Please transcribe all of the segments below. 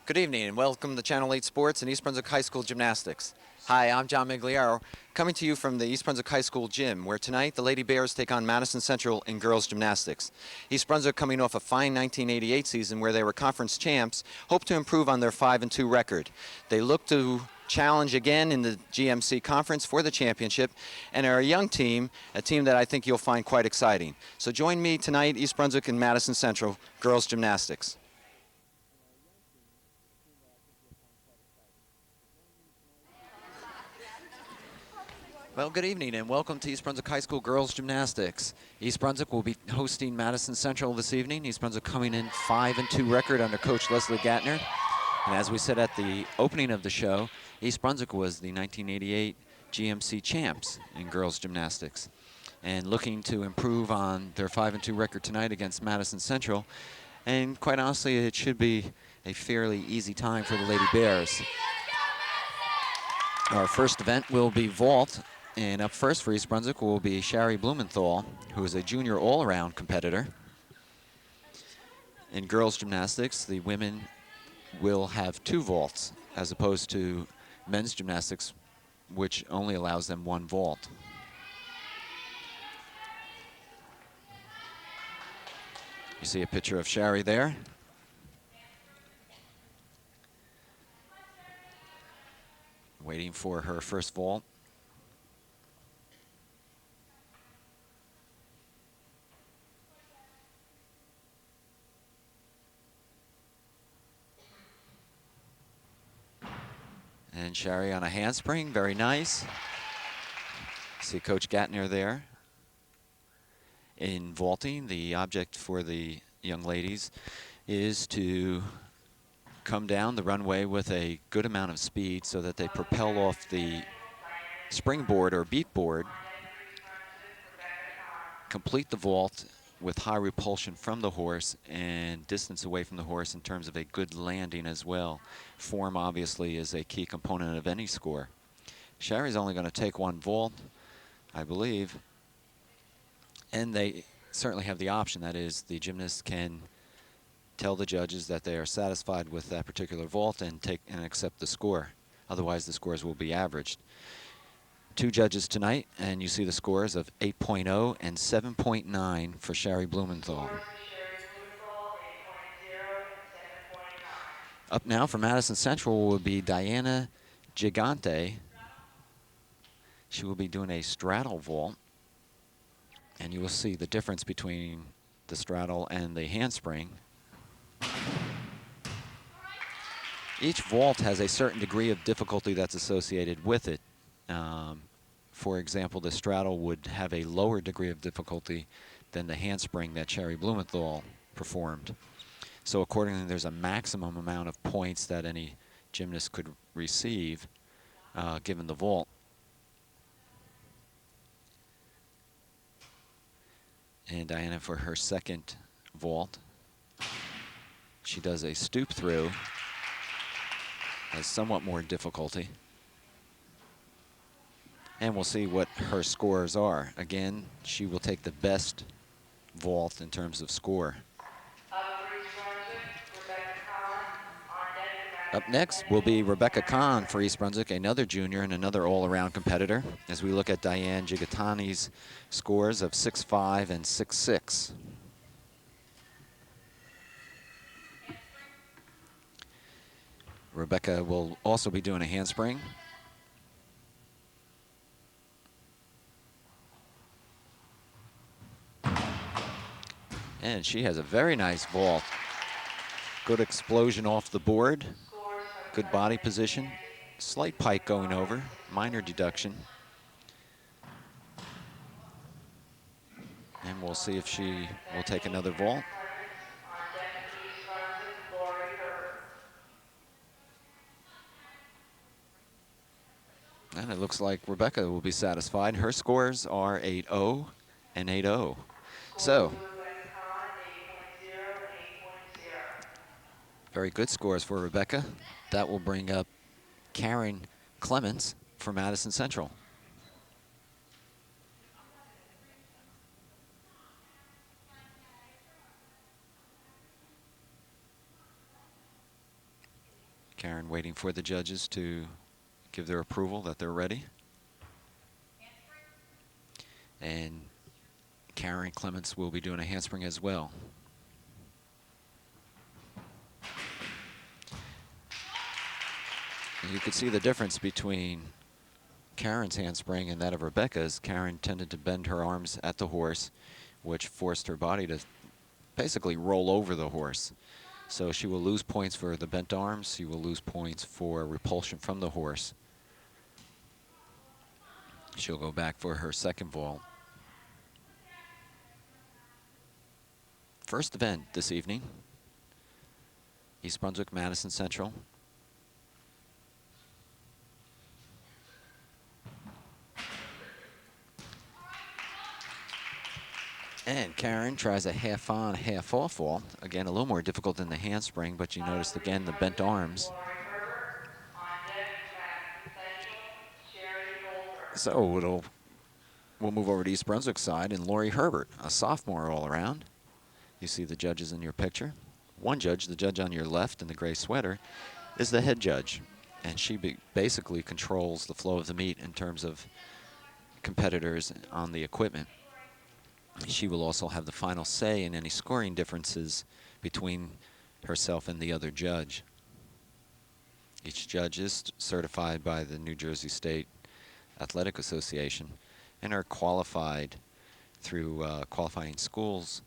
Good evening and welcome to Channel 8 Sports and East Brunswick High School Gymnastics. Hi, I'm John Meggiolaro, coming to you from the East Brunswick High School gym, where tonight the Lady Bears take on Madison Central in girls gymnastics. East Brunswick, coming off a fine 1988 season where they were conference champs, hope to improve on their 5-2 record. They look to challenge again in the GMC conference for the championship, and are a young team, a team that I think you'll find quite exciting. So join me tonight, East Brunswick and Madison Central, girls gymnastics. Well, good evening and welcome to East Brunswick High School Girls Gymnastics. East Brunswick will be hosting Madison Central this evening. East Brunswick coming in 5-2 record under Coach Leslie Gattner. And as we said at the opening of the show, East Brunswick was the 1988 GMC champs in girls gymnastics. And looking to improve on their 5-2 record tonight against Madison Central. And quite honestly, it should be a fairly easy time for the Lady Bears. Our first event will be vault. And up first for East Brunswick will be Shari Blumenthal, who is a junior all-around competitor. In girls gymnastics, the women will have 2 vaults, as opposed to men's gymnastics, which only allows them 1 vault. You see a picture of Shari there. Waiting for her first vault. And Shari on a handspring, very nice. See Coach Gattner there. In vaulting, the object for the young ladies is to come down the runway with a good amount of speed so that they propel off the springboard or beat board, complete the vault with high repulsion from the horse and distance away from the horse in terms of a good landing as well. Form obviously is a key component of any score. Shari's only going to take 1 vault, I believe, and they certainly have the option. That is, the gymnast can tell the judges that they are satisfied with that particular vault and accept the score. Otherwise, the scores will be averaged. 2 judges tonight, and you see the scores of 8.0 and 7.9 for Shari Blumenthal. Up now for Madison Central will be Diana Gigante. She will be doing a straddle vault, and you will see the difference between the straddle and the handspring. Each vault has a certain degree of difficulty that's associated with it. For example, the straddle would have a lower degree of difficulty than the handspring that Shari Blumenthal performed. So accordingly, there's a maximum amount of points that any gymnast could receive given the vault. And Diana, for her second vault, she does a stoop through, has somewhat more difficulty. And we'll see what her scores are. Again, she will take the best vault in terms of score. Up next will be Rebecca Kahn for East Brunswick, another junior and another all-around competitor, as we look at Diane Gigatani's scores of 6.5 and 6.6. Rebecca will also be doing a handspring. And she has a very nice vault. Good explosion off the board. Good body position. Slight pike going over. Minor deduction. And we'll see if she will take another vault. And it looks like Rebecca will be satisfied. Her scores are 8.0 and 8.0. So, very good scores for Rebecca. That will bring up Karen Clements for Madison Central. Karen waiting for the judges to give their approval that they're ready. And Karen Clements will be doing a handspring as well. And you can see the difference between Karen's handspring and that of Rebecca's. Karen tended to bend her arms at the horse, which forced her body to basically roll over the horse. So she will lose points for the bent arms. She will lose points for repulsion from the horse. She'll go back for her second vault. First event this evening, East Brunswick, Madison Central. And Karen tries a half on, half off vault. Again, a little more difficult than the handspring, but you noticed again the bent arms. So we'll move over to East Brunswick side, and Lori Herbert, a sophomore all around. You see the judges in your picture. One judge, the judge on your left in the gray sweater, is the head judge. And she basically controls the flow of the meet in terms of competitors on the equipment. She will also have the final say in any scoring differences between herself and the other judge. Each judge is certified by the New Jersey State Athletic Association and are qualified through qualifying schools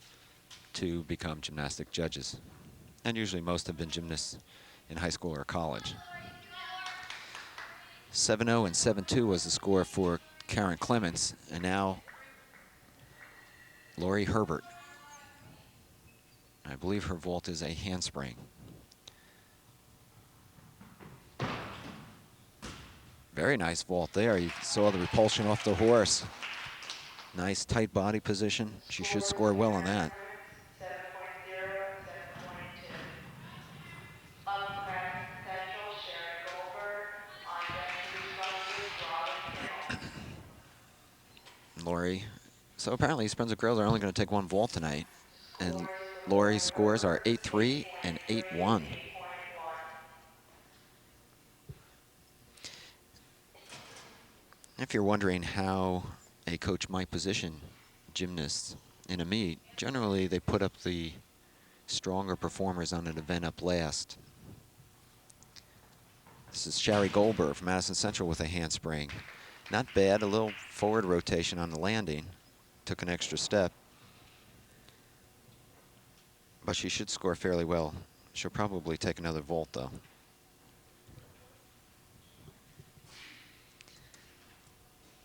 to become gymnastic judges. And usually most have been gymnasts in high school or college. 7-0 and 7-2 was the score for Karen Clements, and now Lori Herbert. I believe her vault is a handspring. Very nice vault there. You saw the repulsion off the horse. Nice tight body position. She should score well on that. Lori. So apparently East Brunswick girls are only going to take one vault tonight. And Lori's scores are 8-3 and 8-1. If you're wondering how a coach might position gymnasts in a meet, generally they put up the stronger performers on an event up last. This is Shari Goldberg from Madison Central with a handspring. Not bad, a little forward rotation on the landing. Took an extra step. But she should score fairly well. She'll probably take another vault though.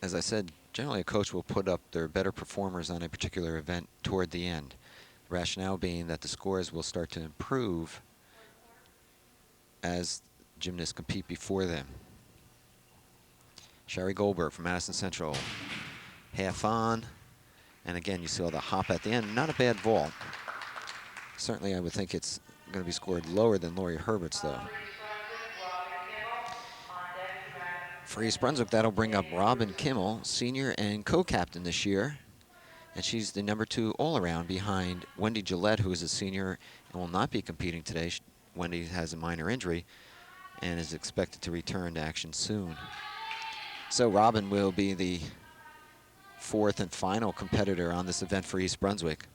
As I said, generally a coach will put up their better performers on a particular event toward the end. Rationale being that the scores will start to improve as gymnasts compete before them. Shari Goldberg from Madison Central. Half on. And again, you saw the hop at the end. Not a bad vault. Certainly, I would think it's going to be scored lower than Lori Herbert's, though. For East Brunswick, that'll bring up Robin Kimmel, senior and co-captain this year. And she's the #2 all-around behind Wendy Gillette, who is a senior and will not be competing today. Wendy has a minor injury and is expected to return to action soon. So Robin will be the fourth and final competitor on this event for East Brunswick.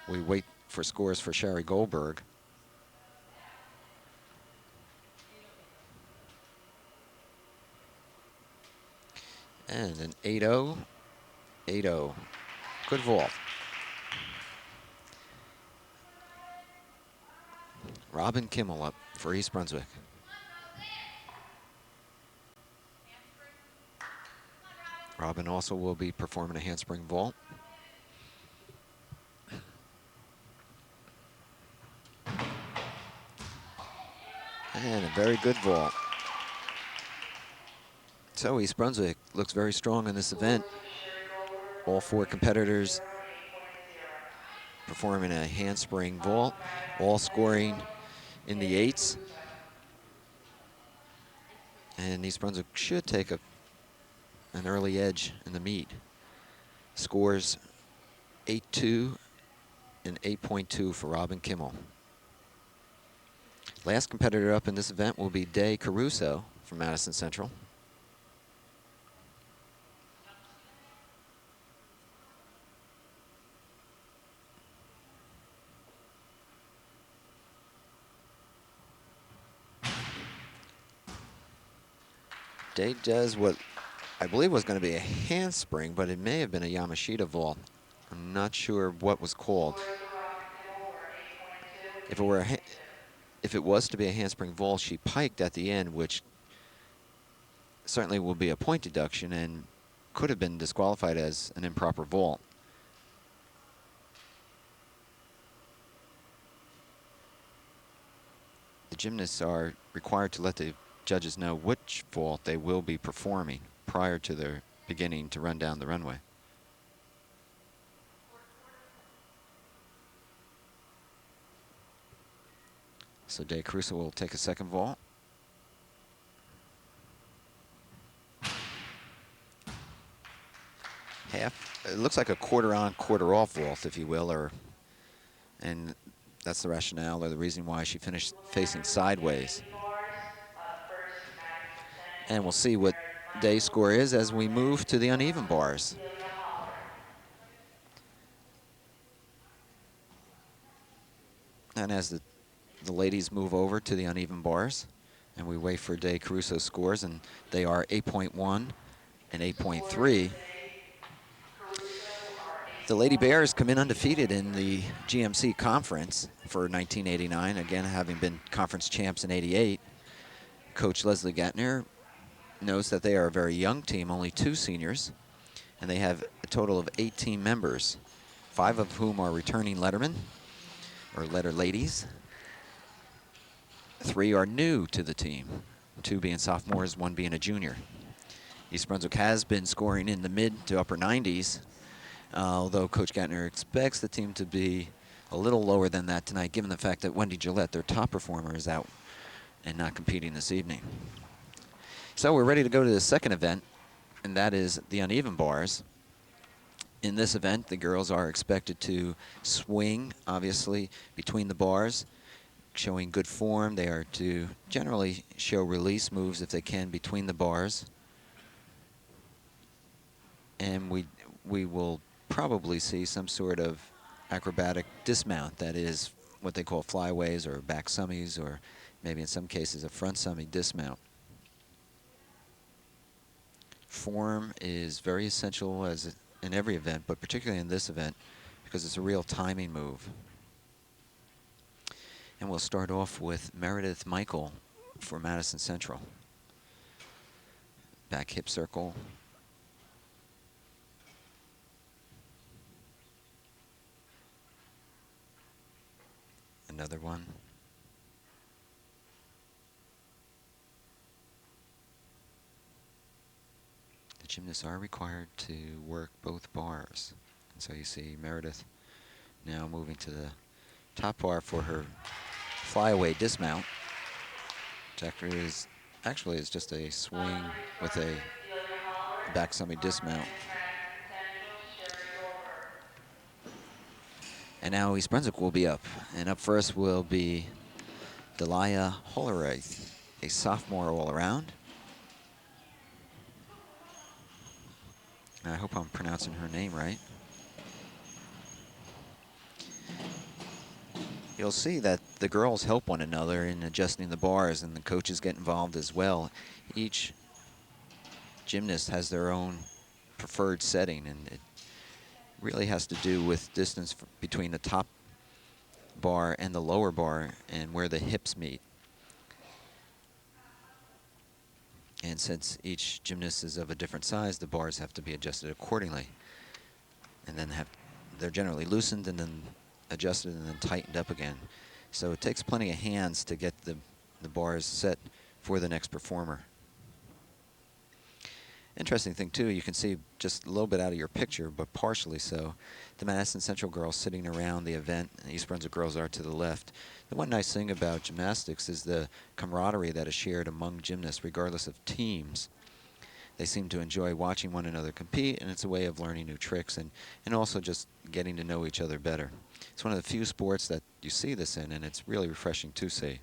We wait for scores for Shari Goldberg. And an 8-0, 8-0. Good vault. Robin Kimmel up for East Brunswick. Robin also will be performing a handspring vault. And a very good vault. So East Brunswick looks very strong in this event. All four competitors performing a handspring vault, all scoring in the 8s. And East Brunswick should take an early edge in the meet. Scores 8-2 and 8.2 for Robin Kimmel. Last competitor up in this event will be Day Caruso from Madison Central. Day does what I believe was going to be a handspring, but it may have been a Yamashita vault. I'm not sure what was called. If it was to be a handspring vault, she piked at the end, which certainly will be a point deduction and could have been disqualified as an improper vault. The gymnasts are required to let the judges know which vault they will be performing prior to their beginning to run down the runway. So Day Caruso will take a second vault. It looks like a quarter on, quarter off vault, if you will, and that's the rationale or the reason why she finished facing sideways. And we'll see what Day's score is as we move to the uneven bars. And as the ladies move over to the uneven bars, and we wait for Day Caruso's scores, and they are 8.1 and 8.3. The Lady Bears come in undefeated in the GMC conference for 1989, again having been conference champs in '88. Coach Leslie Gatner knows that they are a very young team, only 2 seniors, and they have a total of 18 members, 5 of whom are returning lettermen, or letter ladies. 3 are new to the team, 2 being sophomores, 1 being a junior. East Brunswick has been scoring in the mid to upper 90s, although Coach Gatner expects the team to be a little lower than that tonight, given the fact that Wendy Gillette, their top performer, is out and not competing this evening. So we're ready to go to the second event, and that is the uneven bars. In this event, the girls are expected to swing, obviously, between the bars, showing good form. They are to generally show release moves if they can between the bars. And we will probably see some sort of acrobatic dismount, that is what they call flyaways or back summies, or maybe in some cases a front summy dismount. Form is very essential as in every event, but particularly in this event because it's a real timing move. And we'll start off with Meredith Michael for Madison Central. Back hip circle. Another one. The gymnasts are required to work both bars. And so you see Meredith now moving to the top bar for her flyaway dismount. Which actually is just a swing with a back summy dismount. And now East Brunswick will be up. And up first will be Delia Hollerith, a sophomore all around. I hope I'm pronouncing her name right. You'll see that the girls help one another in adjusting the bars, and the coaches get involved as well. Each gymnast has their own preferred setting, and it really has to do with distance between the top bar and the lower bar and where the hips meet. And since each gymnast is of a different size, the bars have to be adjusted accordingly. And then they're generally loosened and then adjusted and then tightened up again. So it takes plenty of hands to get the bars set for the next performer. Interesting thing too, you can see just a little bit out of your picture, but partially so, the Madison Central girls sitting around the event, and East Brunswick girls are to the left. The one nice thing about gymnastics is the camaraderie that is shared among gymnasts, regardless of teams. They seem to enjoy watching one another compete, and it's a way of learning new tricks and also just getting to know each other better. It's one of the few sports that you see this in, and it's really refreshing to see.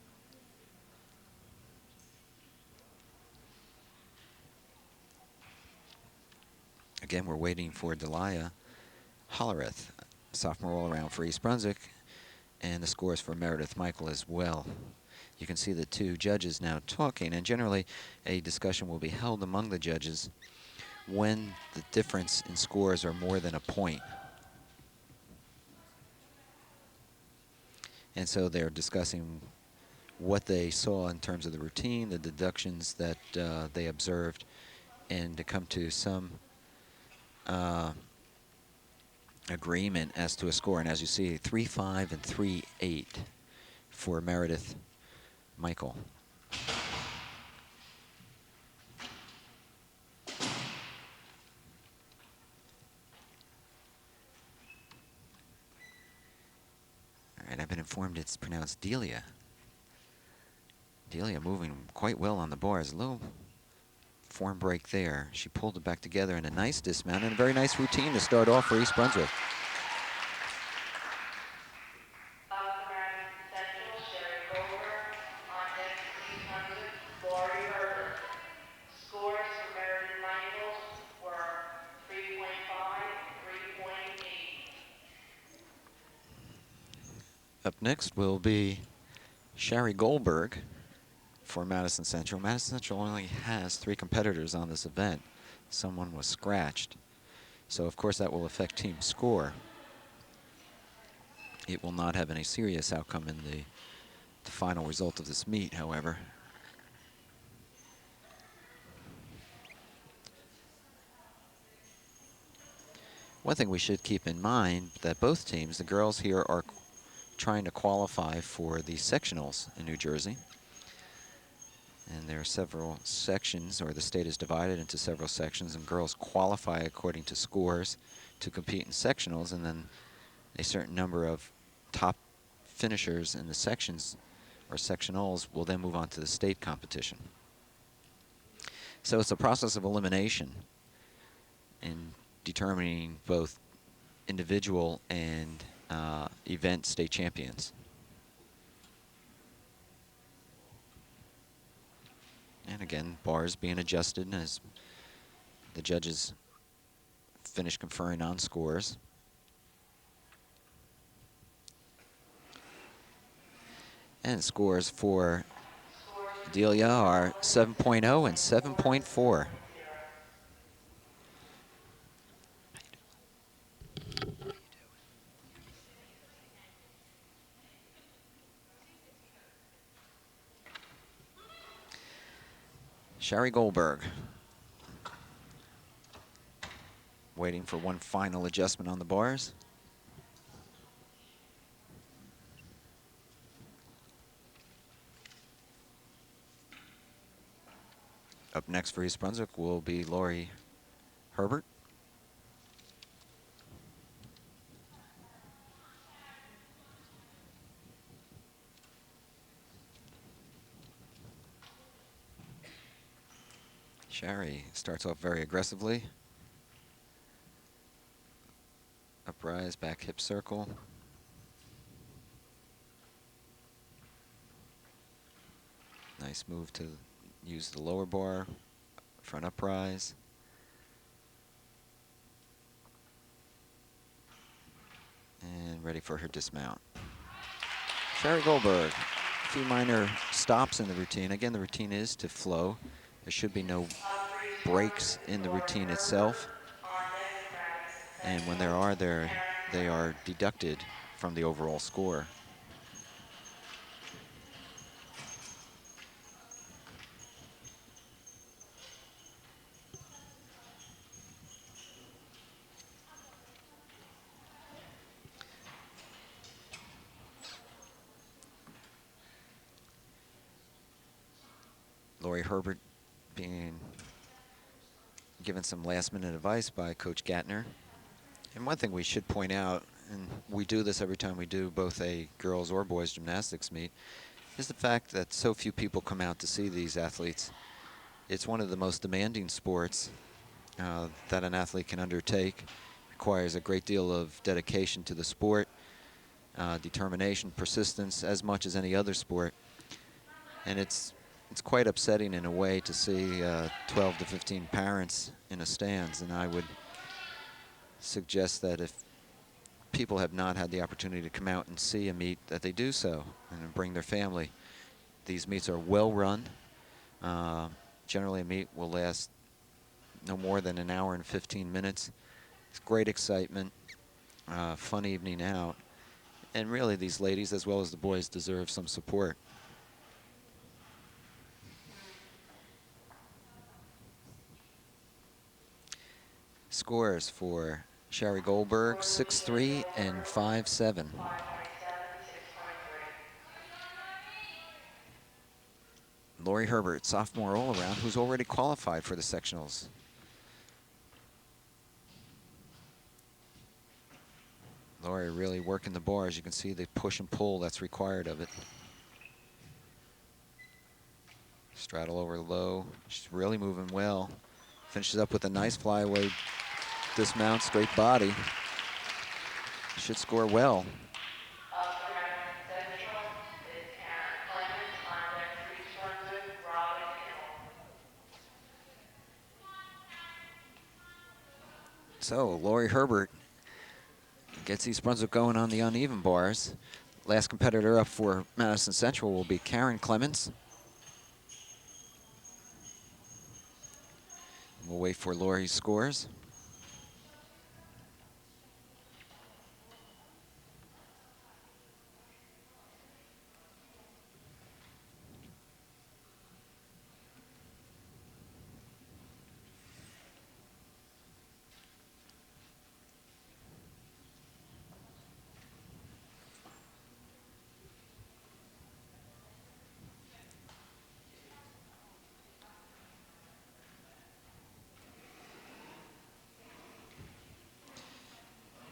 Again, we're waiting for Delia Hollerith, sophomore all-around for East Brunswick, and the scores for Meredith Michael as well. You can see the two judges now talking, and generally a discussion will be held among the judges when the difference in scores are more than a point. And so they're discussing what they saw in terms of the routine, the deductions that they observed, and to come to some agreement as to a score. And as you see, 3-5 and 3-8 for Meredith Michael. All right, I've been informed it's pronounced Delia. Delia moving quite well on the bars. A little form break there. She pulled it back together in a nice dismount and a very nice routine to start off for East Brunswick. Up next will be Sherry Goldberg for Madison Central. Madison Central only has 3 competitors on this event. Someone was scratched. So of course that will affect team score. It will not have any serious outcome in the final result of this meet, however. One thing we should keep in mind that both teams, the girls here, are trying to qualify for the sectionals in New Jersey. And there are several sections, or the state is divided into several sections, and girls qualify according to scores to compete in sectionals, and then a certain number of top finishers in the sections or sectionals will then move on to the state competition. So it's a process of elimination in determining both individual and event state champions. And again, bars being adjusted as the judges finish conferring on scores. And scores for Delia are 7.0 and 7.4. Sherry Goldberg waiting for one final adjustment on the bars. Up next for East Brunswick will be Lori Herbert. Sherry starts off very aggressively. Uprise, back hip circle. Nice move to use the lower bar, front uprise. And ready for her dismount. Sherry Goldberg, a few minor stops in the routine. Again, the routine is to flow. There should be no breaks in the routine itself. And when there are, they are deducted from the overall score. Lori Herbert being given some last-minute advice by Coach Gatner. And one thing we should point out, and we do this every time we do both a girls or boys gymnastics meet, is the fact that so few people come out to see these athletes. It's one of the most demanding sports that an athlete can undertake. Requires a great deal of dedication to the sport, determination, persistence, as much as any other sport. And it's quite upsetting in a way to see 12 to 15 parents in the stands, and I would suggests that if people have not had the opportunity to come out and see a meet, that they do so and bring their family. These meets are well run. Generally, a meet will last no more than an hour and 15 minutes. It's great excitement, fun evening out. And really, these ladies, as well as the boys, deserve some support. Scores for Sherry Goldberg, 6-3 and 5-7. Lori Herbert, sophomore all-around, who's already qualified for the sectionals. Lori really working the bar. As you can see, the push and pull that's required of it. Straddle over low. She's really moving well. Finishes up with a nice flyaway dismount, straight body. Should score well. So Lori Herbert gets East Brunswick going on the uneven bars. Last competitor up for Madison Central will be Karen Clements. We'll wait for Lori's scores.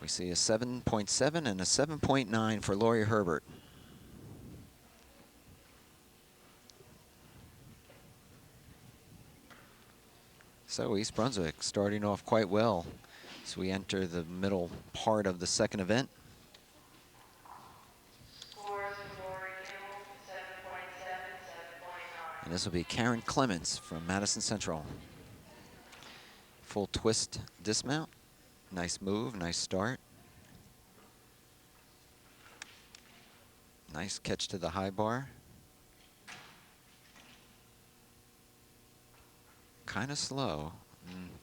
We see a 7.7 and a 7.9 for Lori Herbert. So East Brunswick starting off quite well as we enter the middle part of the second event. And this will be Karen Clements from Madison Central. Full twist dismount. Nice move, nice start. Nice catch to the high bar. Kind of slow.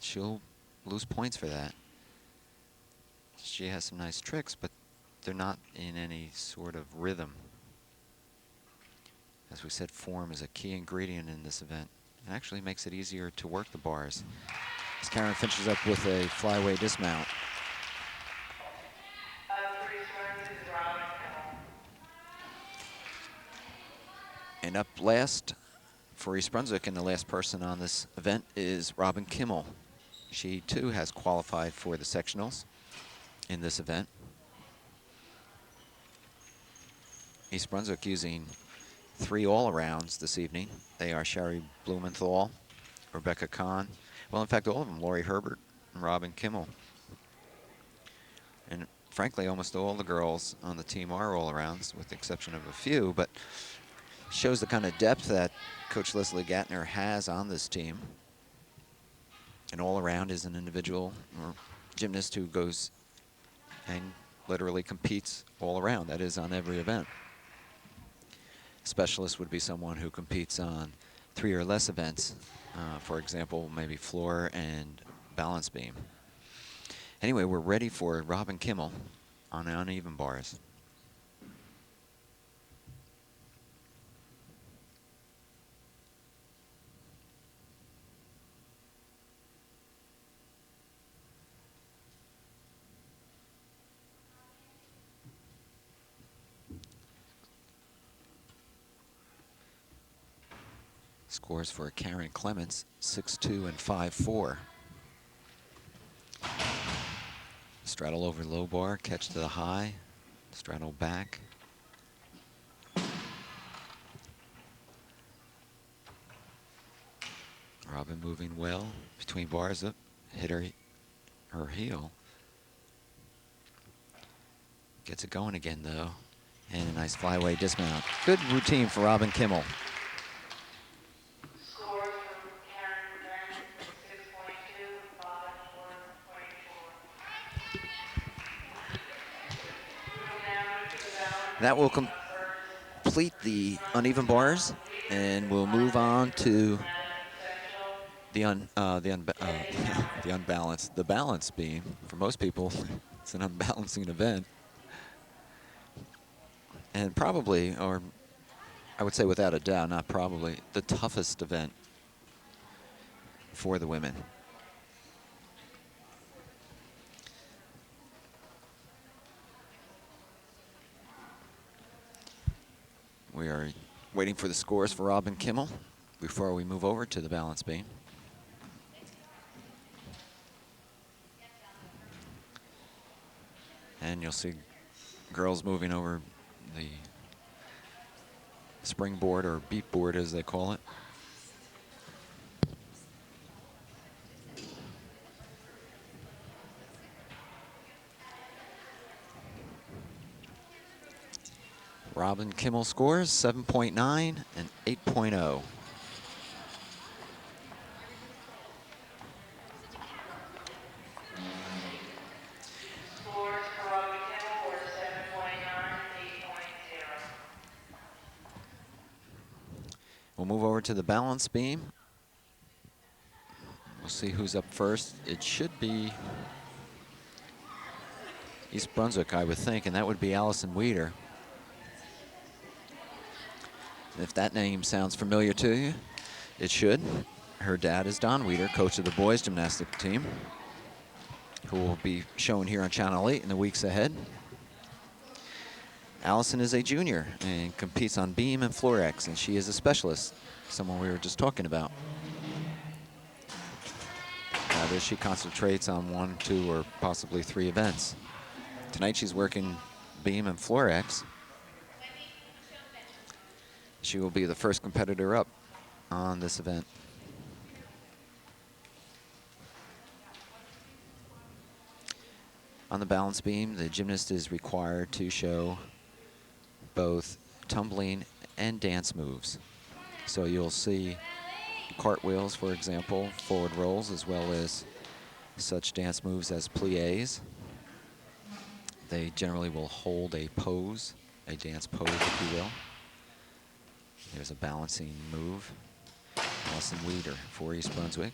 She'll lose points for that. She has some nice tricks, but they're not in any sort of rhythm. As we said, form is a key ingredient in this event. It actually makes it easier to work the bars. As Karen finishes up with a flyaway dismount. And up last for East Brunswick, and the last person on this event is Robin Kimmel. She too has qualified for the sectionals in this event. East Brunswick using 3 all-arounds this evening. They are Sherry Blumenthal, Rebecca Kahn. Well, in fact, all of them, Lori Herbert and Robin Kimmel. And frankly, almost all the girls on the team are all-arounds, with the exception of a few, but shows the kind of depth that Coach Leslie Gattner has on this team. An all-around is an individual or gymnast who goes and literally competes all around. That is, on every event. Specialist would be someone who competes on 3 or less events. For example, maybe floor and balance beam. Anyway, we're ready for Robin Kimmel on uneven bars. Scores for Karen Clements, 6-2 and 5-4. Straddle over low bar, catch to the high, straddle back. Robin moving well between bars, up, hit her heel. Gets it going again though, and a nice flyaway dismount. Good routine for Robin Kimmel. That will complete the uneven bars, and we'll move on to the unbalanced, the balance beam. For most people, it's an unbalancing event. And probably, or I would say without a doubt, not probably, the toughest event for the women. We are waiting for the scores for Robin Kimmel before we move over to the balance beam. And you'll see girls moving over the springboard, or beat board as they call it. Robin Kimmel scores 7.9 and 8.0. We'll move over to the balance beam. We'll see who's up first. It should be East Brunswick, I would think, and that would be Allison Weeder. If that name sounds familiar to you, it should. Her dad is Don Weeder, coach of the boys gymnastics team, who will be shown here on Channel 8 in the weeks ahead. Allison is a junior and competes on beam and floor X, and she is a specialist, someone we were just talking about. That is, she concentrates on 1, 2, or possibly 3 events. Tonight she's working beam and floor X. She will be the first competitor up on this event. On the balance beam, the gymnast is required to show both tumbling and dance moves. So you'll see cartwheels, for example, forward rolls, as well as such dance moves as pliés. They generally will hold a pose, a dance pose, if you will. There's a balancing move. Allison Weeder for East Brunswick.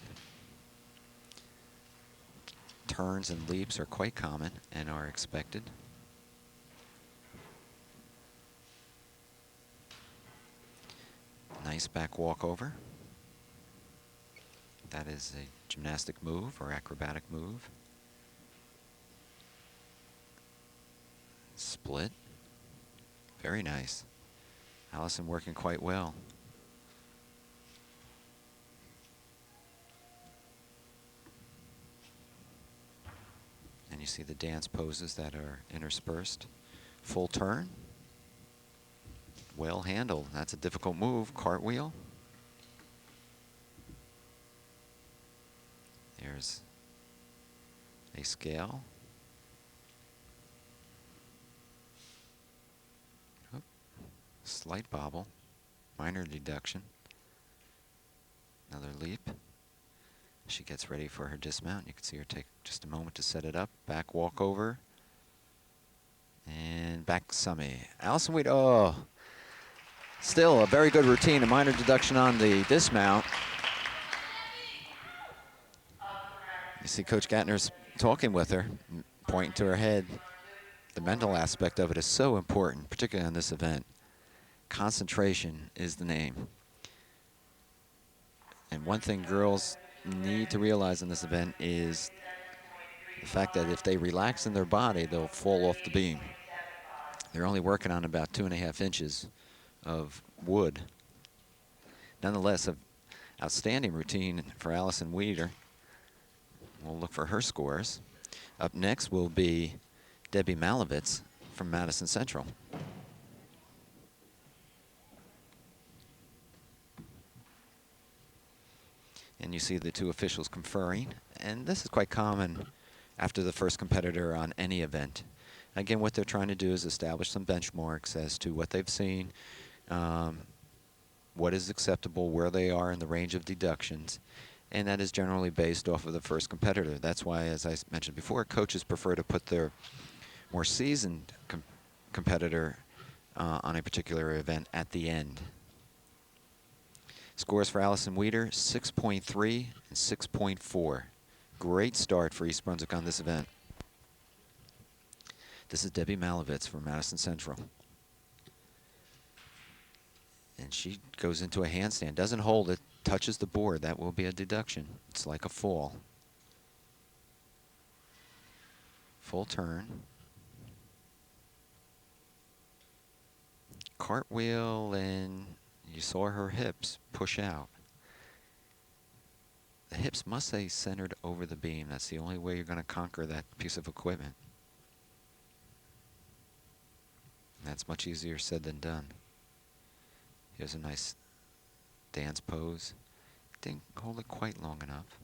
Turns and leaps are quite common and are expected. Nice back walkover. That is a gymnastic move or acrobatic move. Split. Very nice. Allison working quite well. And you see the dance poses that are interspersed. Full turn. Well handled. That's a difficult move. Cartwheel. There's a scale. Oop. Slight bobble. Minor deduction. Another leap. She gets ready for her dismount. You can see her take just a moment to set it up. Back walkover. And back summy. Allison Weeder, oh. Still a very good routine. A minor deduction on the dismount. You see Coach Gatner's talking with her, pointing to her head. The mental aspect of it is so important, particularly on this event. Concentration is the name. And one thing girls need to realize in this event is the fact that if they relax in their body, they'll fall off the beam. They're only working on about 2.5 inches of wood. Nonetheless, an outstanding routine for Allison Weeder. We'll look for her scores. Up next will be Debbie Malovitz from Madison Central. And you see the two officials conferring. And this is quite common after the first competitor on any event. Again, what they're trying to do is establish some benchmarks as to what they've seen, what is acceptable, where they are in the range of deductions. And that is generally based off of the first competitor. That's why, as I mentioned before, coaches prefer to put their more seasoned competitor on a particular event at the end. Scores for Allison Weeder, 6.3 and 6.4. Great start for East Brunswick on this event. This is Debbie Malovitz from Madison Central. And she goes into a handstand, doesn't hold it, touches the board. That will be a deduction. It's like a fall. Full turn. Cartwheel, and you saw her hips push out. The hips must stay centered over the beam. That's the only way you're going to conquer that piece of equipment. That's much easier said than done. Here's a nice dance pose. Didn't hold it quite long enough.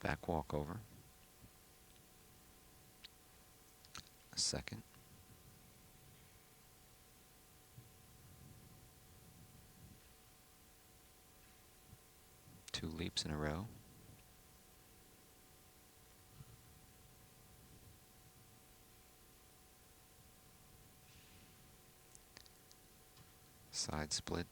Back walkover. A second. Two leaps in a row. Side split.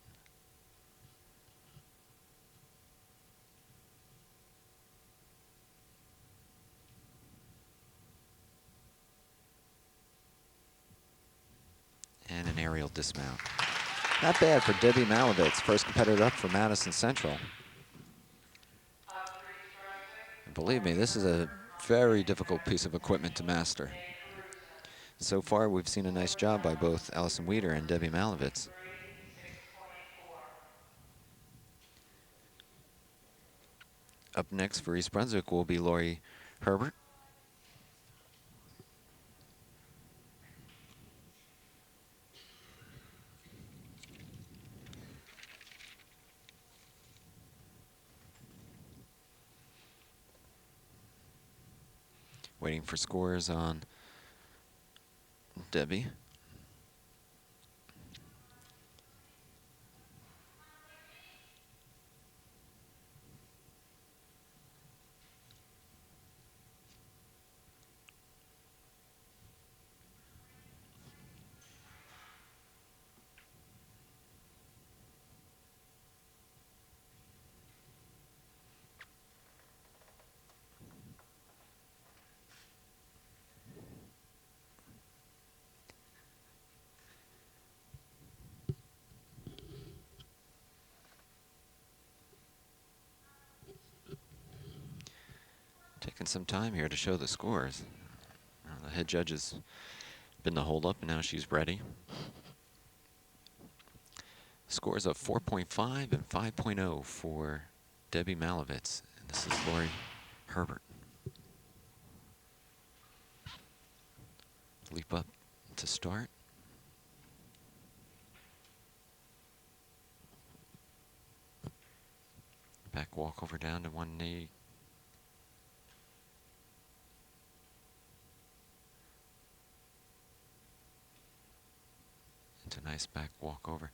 And an aerial dismount. Not bad for Debbie Malovitz, first competitor up for Madison Central. And believe me, this is a very difficult piece of equipment to master. So far, we've seen a nice job by both Allison Weeder and Debbie Malovitz. Up next for East Brunswick will be Lori Herbert. Waiting for scores on Debbie. Taking some time here to show the scores. The head judge has been the hold up, and now she's ready. Scores of 4.5 and 5.0 for Debbie Malovitz. And this is Lori Herbert. Leap up to start. Back walk over down to one knee. Into nice back walk over.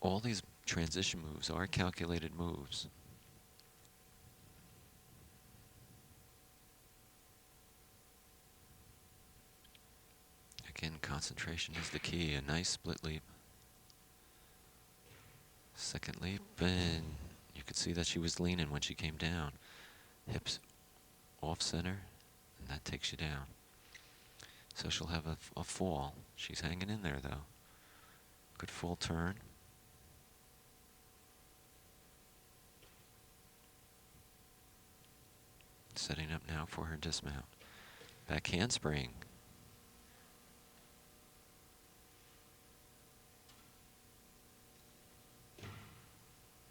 All these transition moves are calculated moves. Again, concentration is the key. A nice split leap. Second leap, and you could see that she was leaning when she came down. Hips off center, and that takes you down. So she'll have a fall. She's hanging in there, though. Good full turn. Setting up now for her dismount. Back handspring.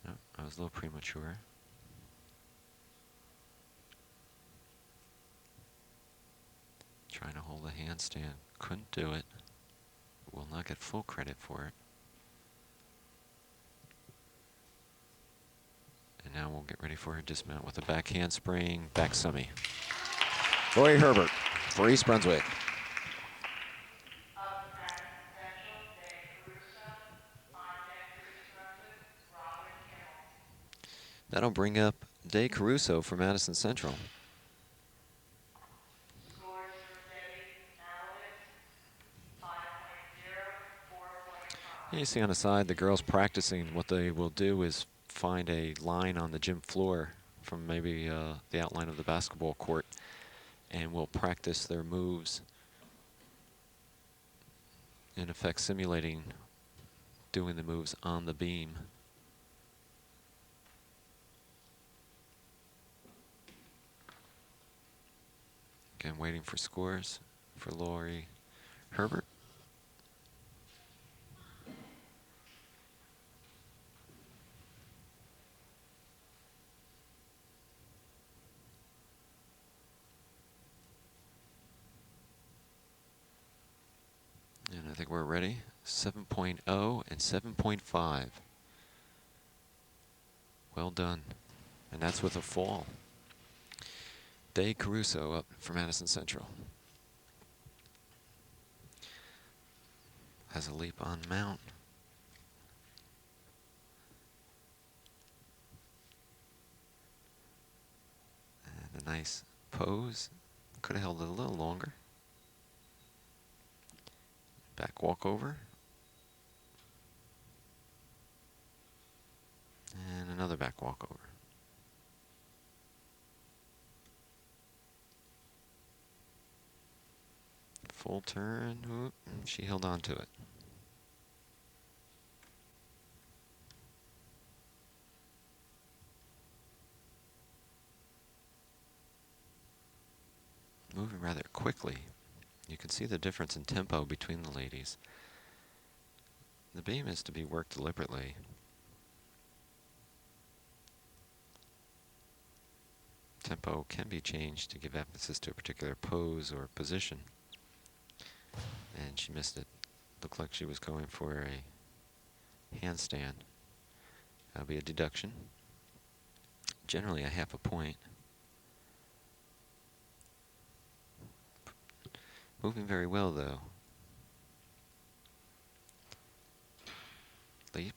No, I was a little premature. Trying to hold a handstand. Couldn't do it. Will not get full credit for it. And now we'll get ready for her dismount with a back handspring, back summy. Lori Herbert for East Brunswick. That'll bring up Day Caruso for Madison Central. You see on the side, the girls practicing. What they will do is find a line on the gym floor from maybe the outline of the basketball court, and will practice their moves, in effect simulating doing the moves on the beam. Again, waiting for scores for Lori Herbert. And I think we're ready. 7.0 and 7.5. Well done. And that's with a fall. Day Caruso up for Madison Central. Has a leap on mount. And a nice pose. Could have held it a little longer. Back walkover. And another back walkover. Full turn. Whoop, she held on to it. Moving rather quickly. You can see the difference in tempo between the ladies. The beam is to be worked deliberately. Tempo can be changed to give emphasis to a particular pose or position. And she missed it. Looked like she was going for a handstand. That'll be a deduction. Generally a half a point. Moving very well though. Leap.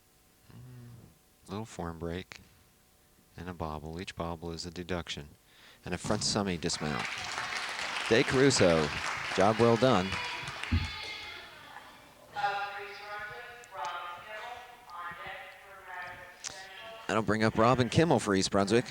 Little form break. And a bobble. Each bobble is a deduction. And a front summy dismount. Day Caruso. Job well done. That'll bring up Robin Kimmel for East Brunswick.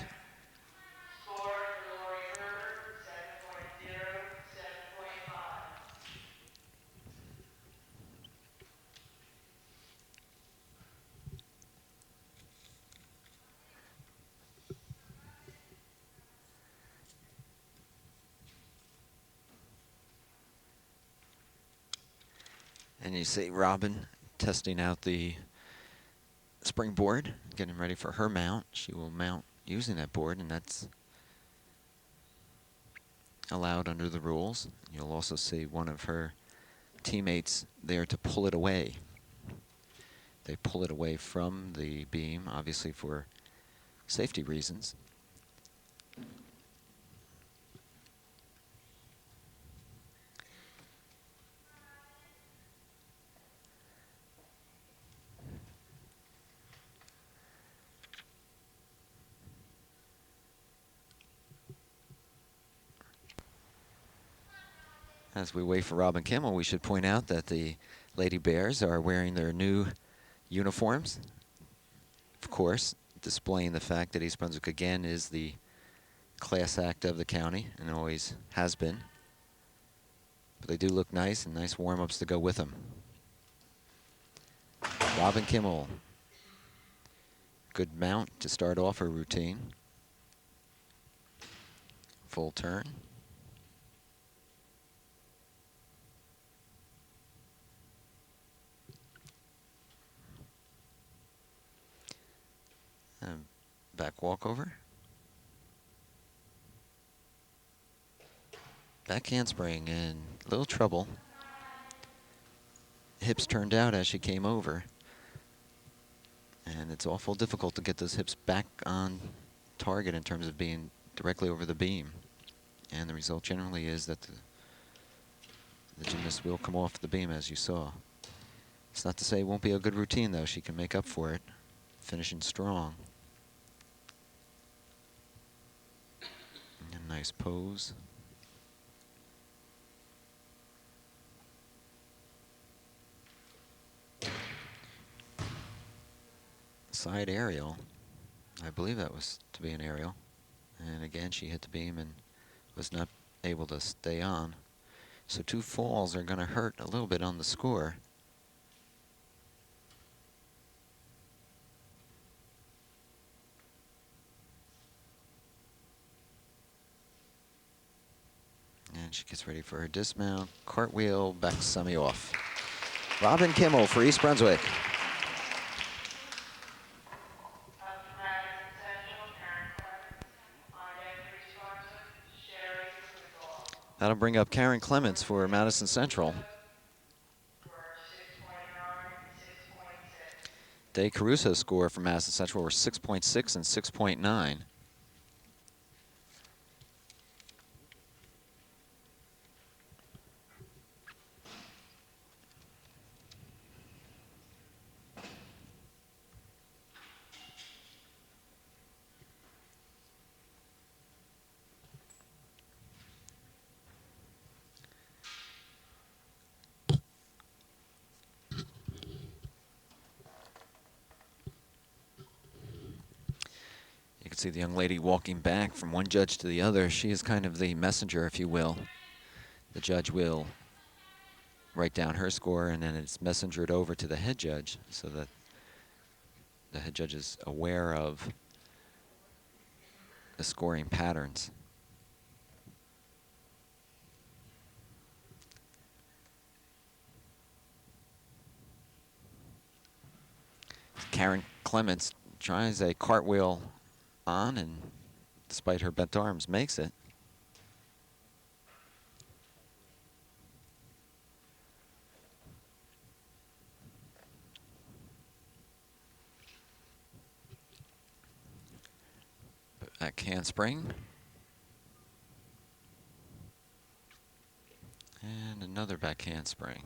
And you see Robin testing out the springboard, getting ready for her mount. She will mount using that board, and that's allowed under the rules. You'll also see one of her teammates there to pull it away. They pull it away from the beam, obviously for safety reasons. As we wait for Robin Kimmel, we should point out that the Lady Bears are wearing their new uniforms. Of course, displaying the fact that East Brunswick again is the class act of the county and always has been. But they do look nice, and nice warm-ups to go with them. Robin Kimmel. Good mount to start off her routine. Full turn. And back walkover. Back handspring and a little trouble. Hips turned out as she came over. And it's awful difficult to get those hips back on target in terms of being directly over the beam. And the result generally is that the gymnast will come off the beam, as you saw. It's not to say it won't be a good routine, though. She can make up for it, finishing strong. A nice pose. side aerial. I believe that was to be an aerial. And again, she hit the beam and was not able to stay on. So 2 falls are going to hurt a little bit on the score. And she gets ready for her dismount. Cartwheel, back semi-off. Robin Kimmel for East Brunswick. That'll bring up Karen Clements for Madison Central. Day Caruso's score for Madison Central were 6.6 and 6.9. You can see the young lady walking back from one judge to the other. She is kind of the messenger, if you will. The judge will write down her score, and then it's messengered over to the head judge so that the head judge is aware of the scoring patterns. Karen Clements tries a cartwheel on, and despite her bent arms, makes it. Back handspring. And another back handspring.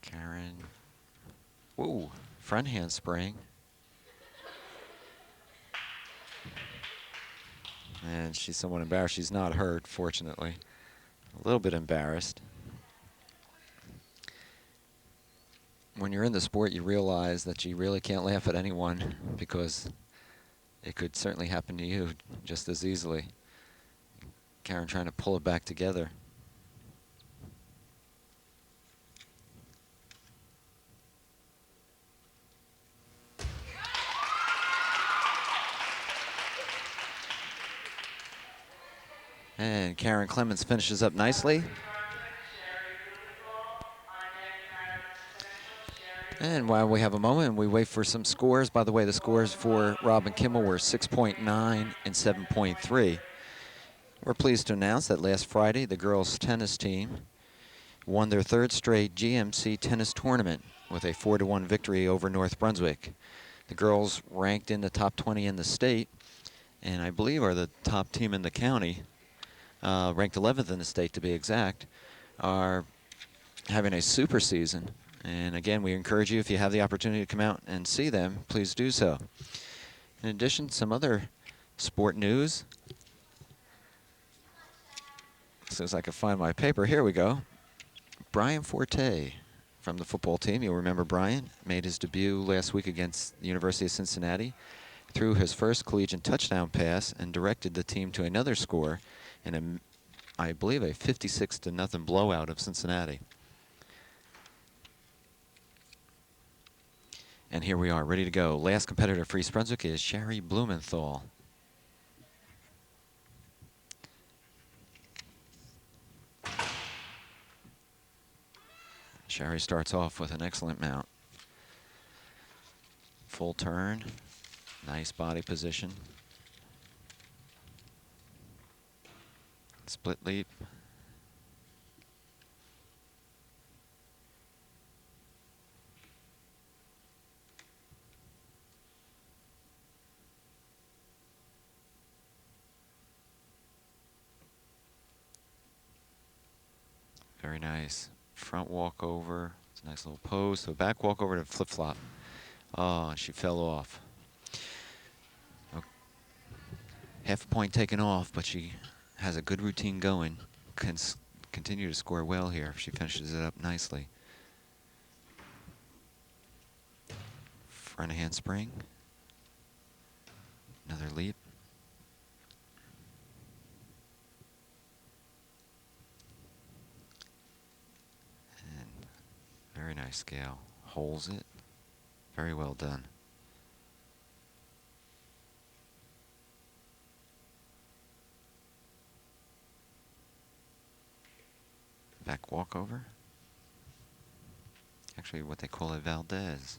Karen, whoa, front handspring. And she's somewhat embarrassed. She's not hurt, fortunately. A little bit embarrassed. When you're in the sport, you realize that you really can't laugh at anyone because it could certainly happen to you just as easily. Karen trying to pull it back together. And Karen Clements finishes up nicely. And while we have a moment and we wait for some scores, by the way, the scores for Robin Kimmel were 6.9 and 7.3. We're pleased to announce that last Friday, the girls' tennis team won their 3rd straight GMC tennis tournament with a 4-1 victory over North Brunswick. The girls ranked in the top 20 in the state, and I believe are the top team in the county, ranked 11th in the state to be exact, are having a super season. And again, we encourage you, if you have the opportunity to come out and see them, please do so. In addition, some other sport news. As soon as I can find my paper, here we go. Brian Forte from the football team. You'll remember Brian made his debut last week against the University of Cincinnati, threw his first collegiate touchdown pass and directed the team to another score in I believe a 56-0 blowout of Cincinnati. And here we are, ready to go. Last competitor for East Brunswick is Sherry Blumenthal. Sherry starts off with an excellent mount. Full turn, nice body position. Split leap. Very nice. Front walk over. It's a nice little pose. So back walk over to flip flop. Oh, she fell off. Half a point taken off, but she has a good routine going. Can continue to score well here if she finishes it up nicely. Front handspring. Another leap. And very nice scale. Holds it. Very well done. Back walkover. Actually, what they call a Valdez.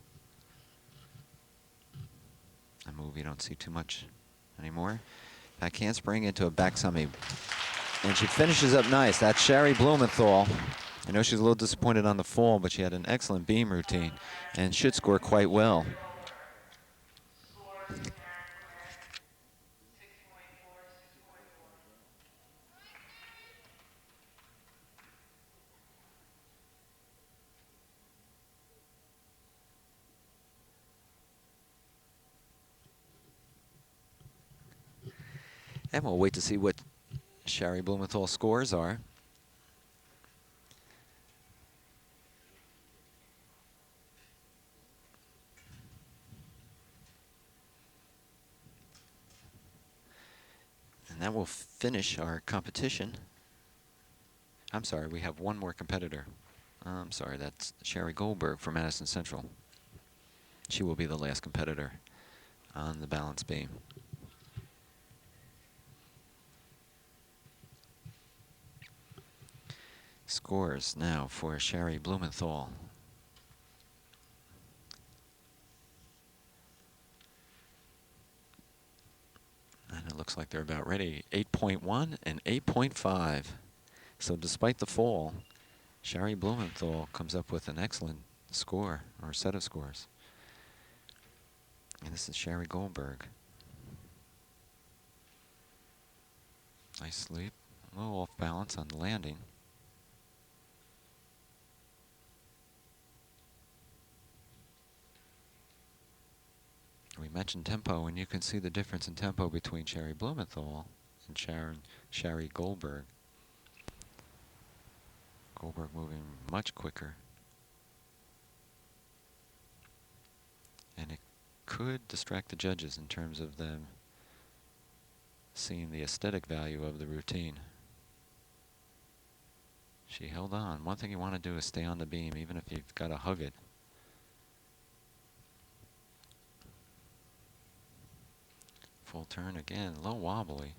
A move you don't see too much anymore. Back handspring into a back semi. And she finishes up nice. That's Sherry Blumenthal. I know she's a little disappointed on the fall, but she had an excellent beam routine and should score quite well. And we'll wait to see what Sherry Blumenthal's scores are. And that will finish our competition. I'm sorry, we have one more competitor. I'm sorry, that's Sherry Goldberg from Madison Central. She will be the last competitor on the balance beam. Scores now for Sherry Blumenthal. And it looks like they're about ready. 8.1 and 8.5. So despite the fall, Sherry Blumenthal comes up with an excellent score, or set of scores. And this is Sherry Goldberg. Nice leap. A little off balance on the landing. We mentioned tempo, and you can see the difference in tempo between Sherry Blumenthal and Sherry Goldberg. Goldberg moving much quicker. And it could distract the judges in terms of them seeing the aesthetic value of the routine. She held on. One thing you want to do is stay on the beam, even if you've got to hug it. Full turn again, a little wobbly.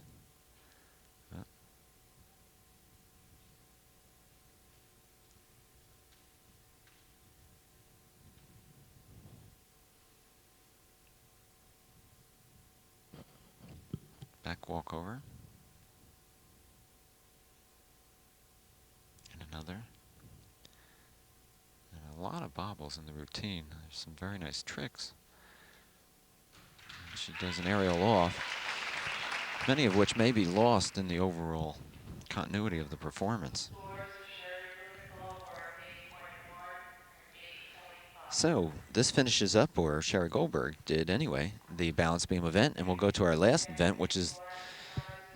Back walkover. And another. And a lot of bobbles in the routine. There's some very nice tricks. She does an aerial off, many of which may be lost in the overall continuity of the performance. So this finishes up, or Sherry Goldberg did anyway, the balance beam event, and we'll go to our last event, which is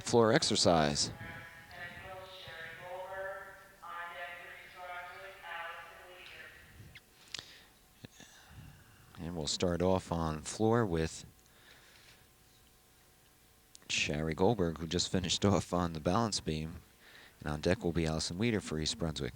floor exercise. And we'll start off on floor with Sherry Goldberg, who just finished off on the balance beam. And on deck will be Allison Weeder for East Brunswick.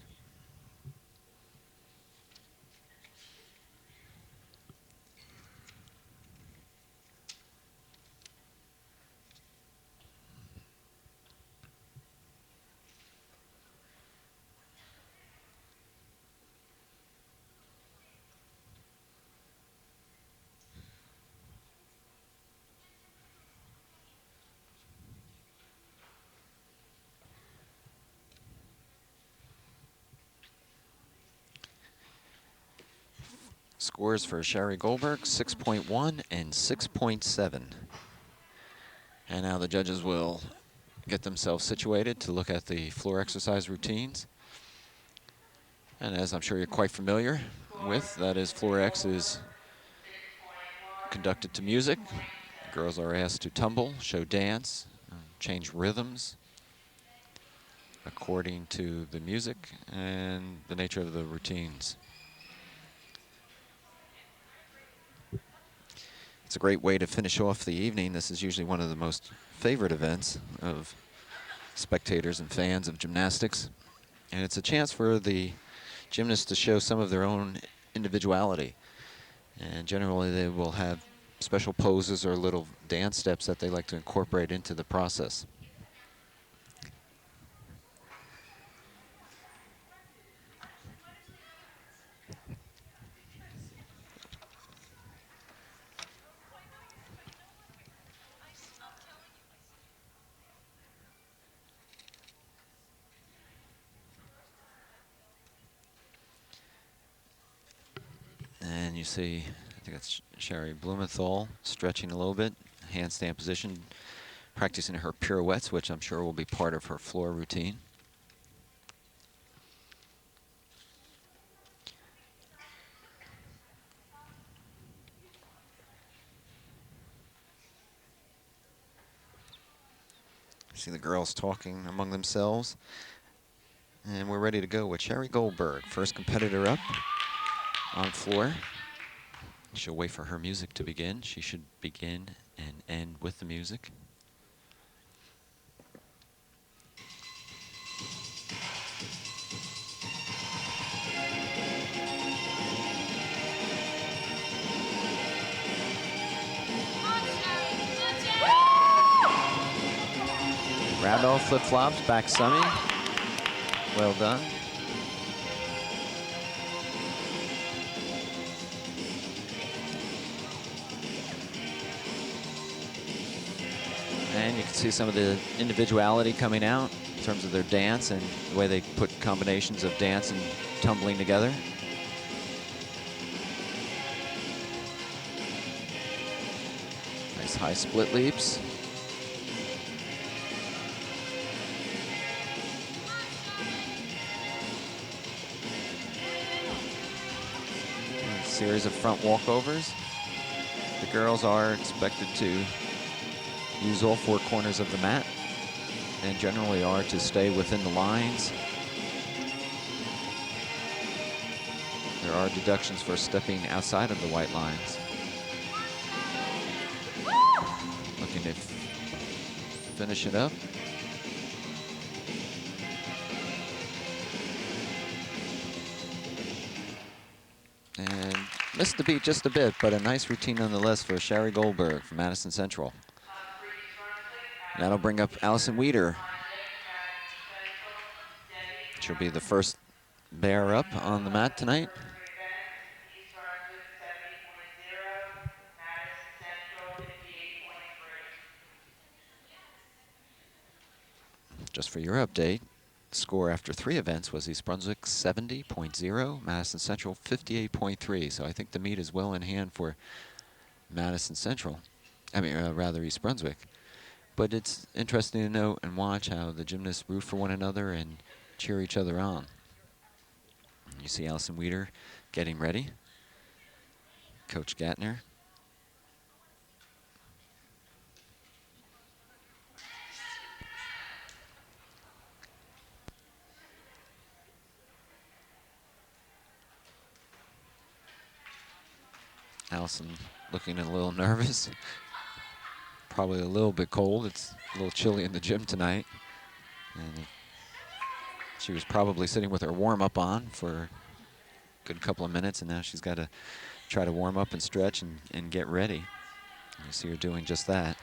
Scores for Sherry Goldberg, 6.1 and 6.7. And now the judges will get themselves situated to look at the floor exercise routines. And as I'm sure you're quite familiar with, that is Floor X is conducted to music. Girls are asked to tumble, show dance, change rhythms according to the music and the nature of the routines. It's a great way to finish off the evening. This is usually one of the most favorite events of spectators and fans of gymnastics. And it's a chance for the gymnasts to show some of their own individuality. And generally they will have special poses or little dance steps that they like to incorporate into the process. And you see, I think that's Sherry Blumenthal stretching a little bit, handstand position, practicing her pirouettes, which I'm sure will be part of her floor routine. See the girls talking among themselves. And we're ready to go with Sherry Goldberg, first competitor up on floor. She'll wait for her music to begin. She should begin and end with the music. Round off flip-flops, back summy. Well done. And you can see some of the individuality coming out in terms of their dance and the way they put combinations of dance and tumbling together. Nice high split leaps. A series of front walkovers. The girls are expected to use all four corners of the mat and generally are to stay within the lines. There are deductions for stepping outside of the white lines. Looking to finish it up. And missed the beat just a bit, but a nice routine nonetheless for Sherry Goldberg from Madison Central. That'll bring up Allison Weeder. She'll be the first bear up on the mat tonight. Just for your update, score after 3 events was East Brunswick 70.0, Madison Central 58.3. So I think the meet is well in hand for Madison Central. I mean, rather East Brunswick. But it's interesting to note and watch how the gymnasts root for one another and cheer each other on. You see Allison Weeder getting ready. Coach Gatner. Allison looking a little nervous. Probably a little bit cold. It's a little chilly in the gym tonight. And she was probably sitting with her warm-up on for a good couple of minutes, and now she's got to try to warm up and stretch and get ready. You see her doing just that.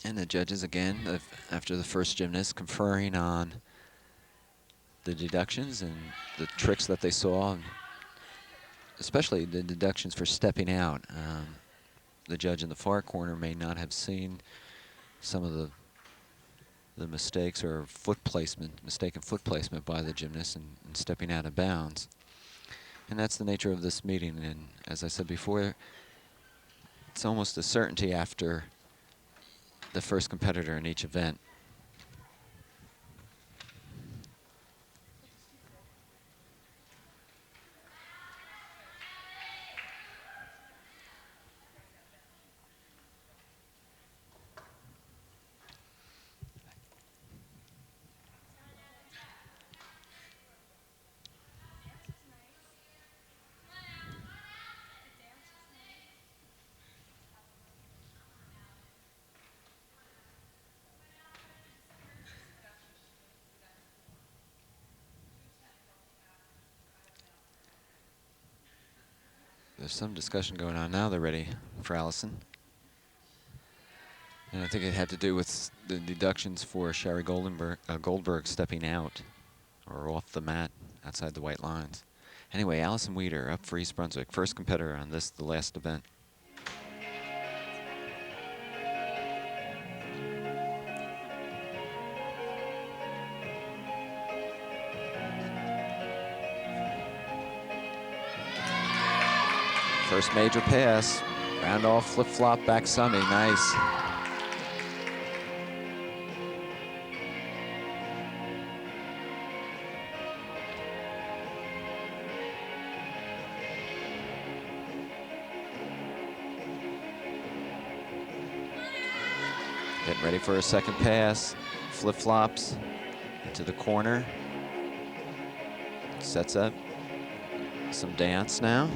And the judges again, after the first gymnast, conferring on the deductions and the tricks that they saw, especially the deductions for stepping out. the judge in the far corner may not have seen some of the mistakes or mistaken foot placement by the gymnast and stepping out of bounds. And that's the nature of this meeting. And as I said before, it's almost a certainty after the first competitor in each event. There's some discussion going on now. They're ready for Allison. And I think it had to do with the deductions for Sherry Goldberg stepping out or off the mat outside the white lines. Anyway, Allison Weeder up for East Brunswick, first competitor on the last event. First major pass, round off, flip-flop, back summy, nice. Getting ready for a second pass, flip-flops into the corner. Sets up some dance now.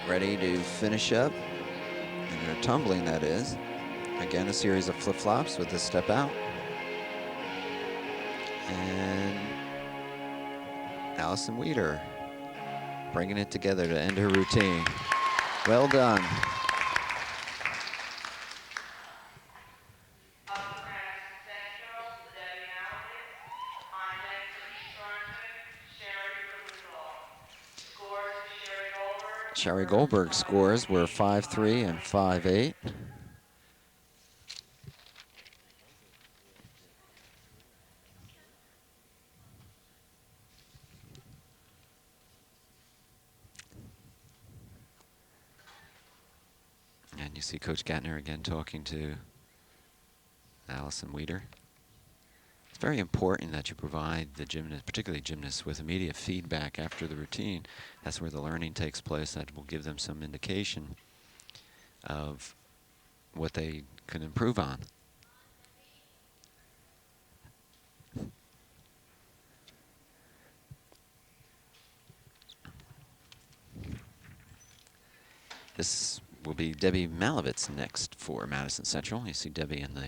Ready to finish up, and they're tumbling, that is. Again, a series of flip-flops with a step out. And Allison Weeder bringing it together to end her routine. Well done. Sherry Goldberg's scores were 5-3 and 5-8. And you see Coach Gatner again talking to Allison Weeder. It's very important that you provide the gymnast, particularly gymnasts, with immediate feedback after the routine. That's where the learning takes place. That will give them some indication of what they can improve on. This will be Debbie Malovitz next for Madison Central. You see Debbie in the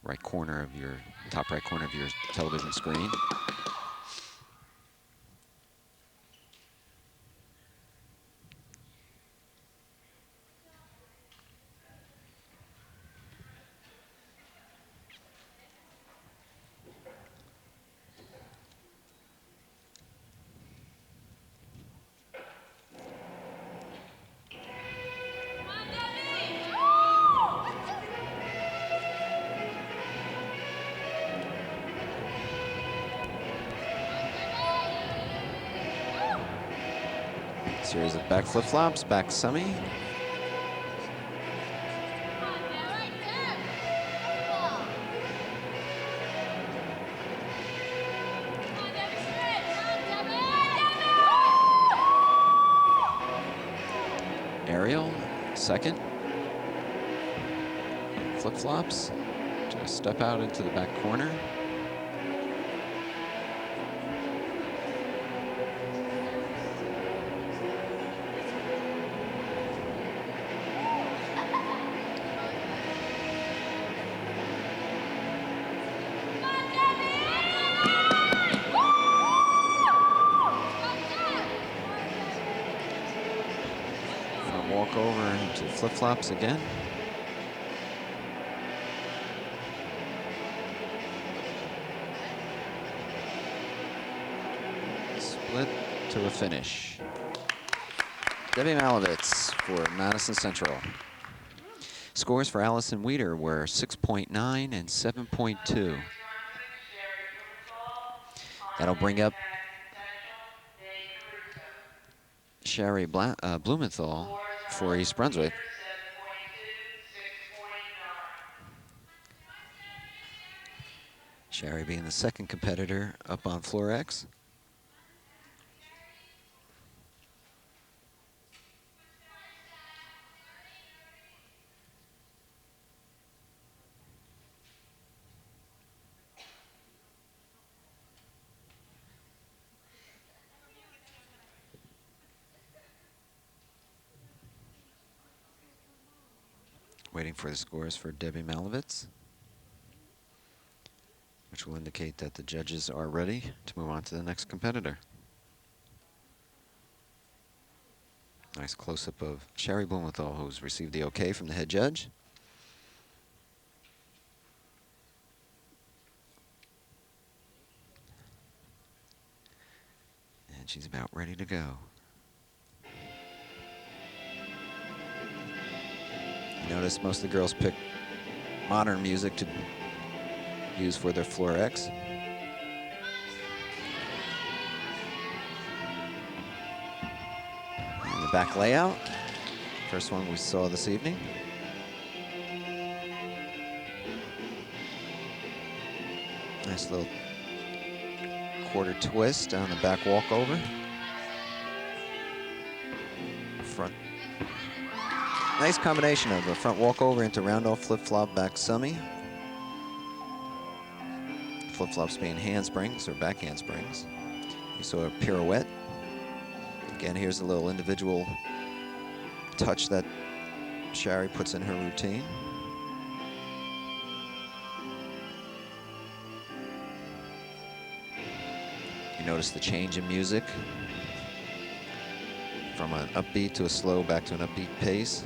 right corner of your, top right corner of your television screen. Series of back flip-flops, back summy. Aerial, second. Flip-flops, just step out into the back corner. over into flip-flops again. Split to a finish. Debbie Malovitz for Madison Central. Scores for Allison Weeder were 6.9 and 7.2. That'll bring up Sherry Blumenthal for East Brunswick. Sherry being the second competitor up on floor X. Waiting for the scores for Debbie Malovitz, which will indicate that the judges are ready to move on to the next competitor. Nice close-up of Sherry Blumenthal, who's received the okay from the head judge. And she's about ready to go. You notice most of the girls pick modern music to use for their floor X. And the back layout, first one we saw this evening. Nice little quarter twist on the back walkover. Front. Nice combination of a front walkover into round off flip-flop back summy. Flip-flops being handsprings or back handsprings. You saw a pirouette. Again, here's a little individual touch that Sherry puts in her routine. You notice the change in music from an upbeat to a slow back to an upbeat pace.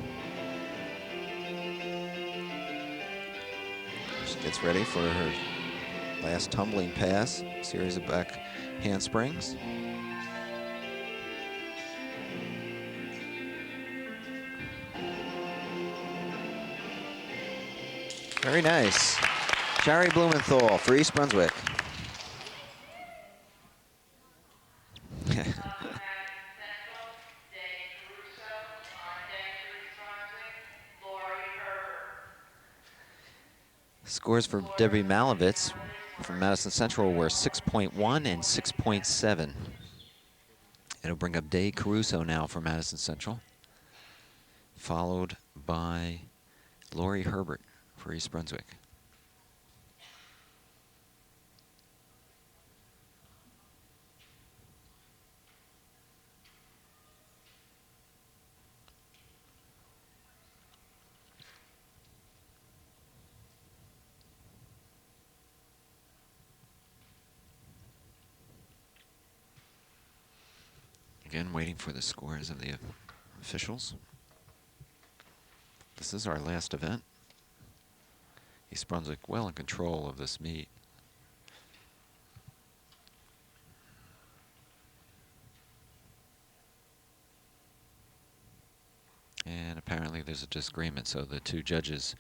She gets ready for her last tumbling pass, series of back handsprings. Very nice. Sherry Blumenthal for East Brunswick. Scores for Debbie Malovitz from Madison Central were 6.1 and 6.7. It'll bring up Day Caruso now for Madison Central, followed by Lori Herbert for East Brunswick. Again, waiting for the scores of the officials. This is our last event. East Brunswick well in control of this meet. And apparently there's a disagreement, so the two judges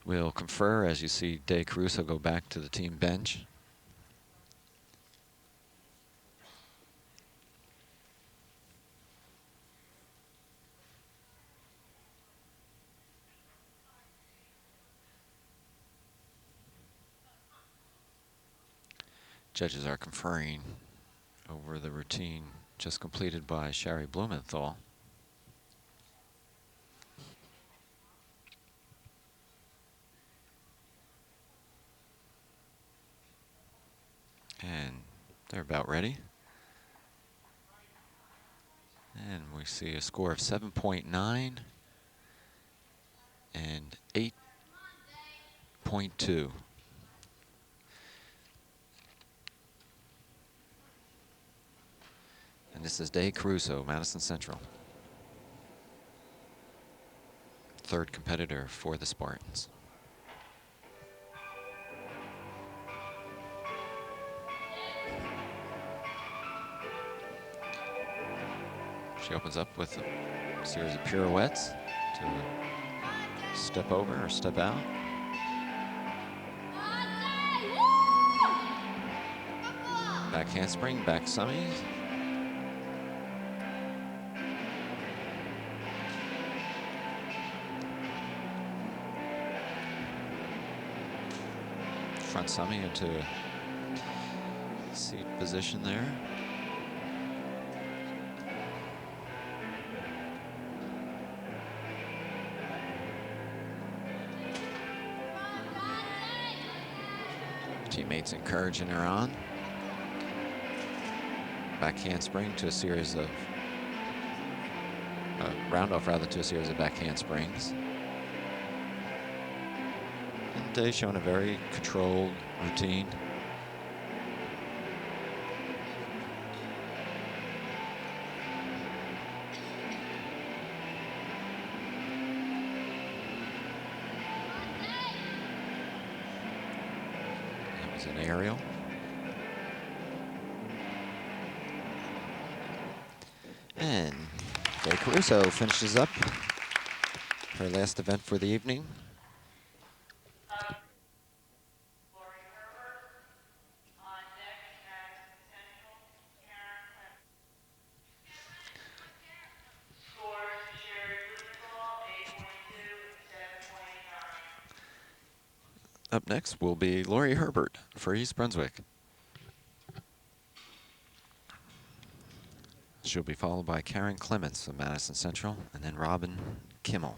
will confer as you see Day Caruso go back to the team bench. Judges are conferring over the routine just completed by Sherry Blumenthal. And they're about ready. And we see a score of 7.9 and 8.2. And this is Day Caruso, Madison Central. third competitor for the Spartans. She opens up with a series of pirouettes to step over or step out. Back handspring, back summies. Front summy into a seat position there. Teammates encouraging her on. Back handspring to a series of, round off rather, to a series of back handsprings. And Day showing a very controlled routine. That was an aerial. And Faye Caruso finishes up her last event for the evening. Up next will be Lori Herbert for East Brunswick. She'll be followed by Karen Clements of Madison Central, and then Robin Kimmel.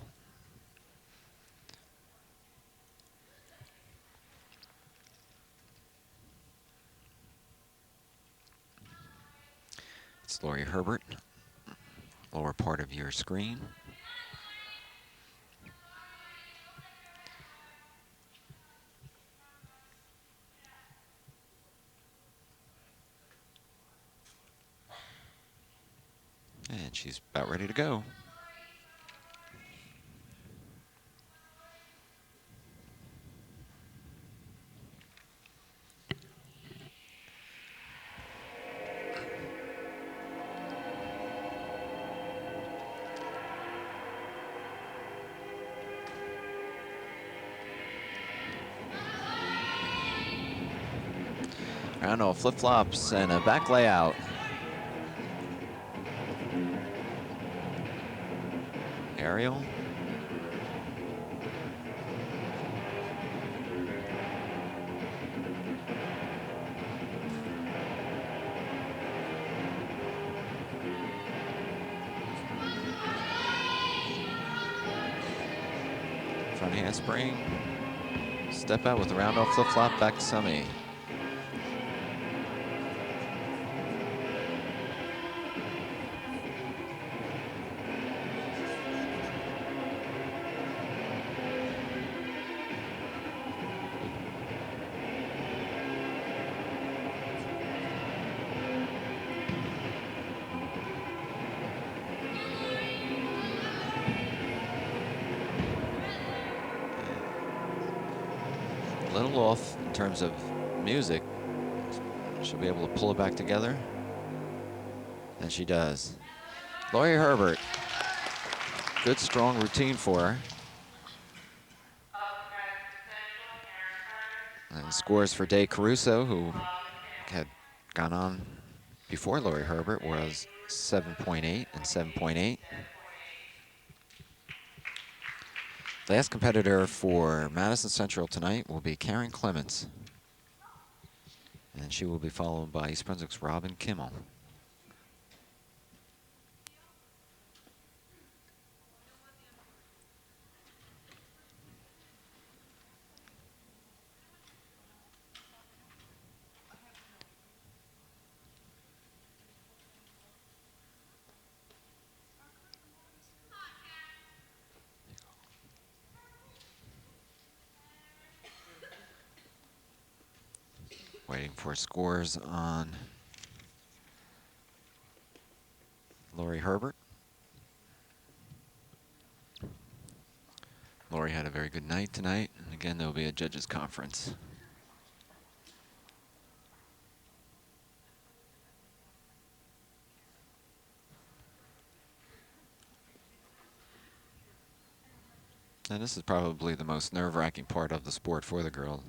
It's Lori Herbert, lower part of your screen. And she's about ready to go. I don't know, flip-flops and a back layout. Aerial. Front handspring. Step out with a round off flip-flop, back summy. A little off in terms of music. She'll be able to pull it back together. And she does. Lori Herbert. Good, strong routine for her. And scores for Day Caruso, who had gone on before Lori Herbert, was 7.8 and 7.8. Last competitor for Madison Central tonight will be Karen Clements. And she will be followed by East Brunswick's Robin Kimmel. Waiting for scores on Lori Herbert. Lori had a very good night tonight. And again, there will be a judges conference. And this is probably the most nerve-wracking part of the sport for the girl,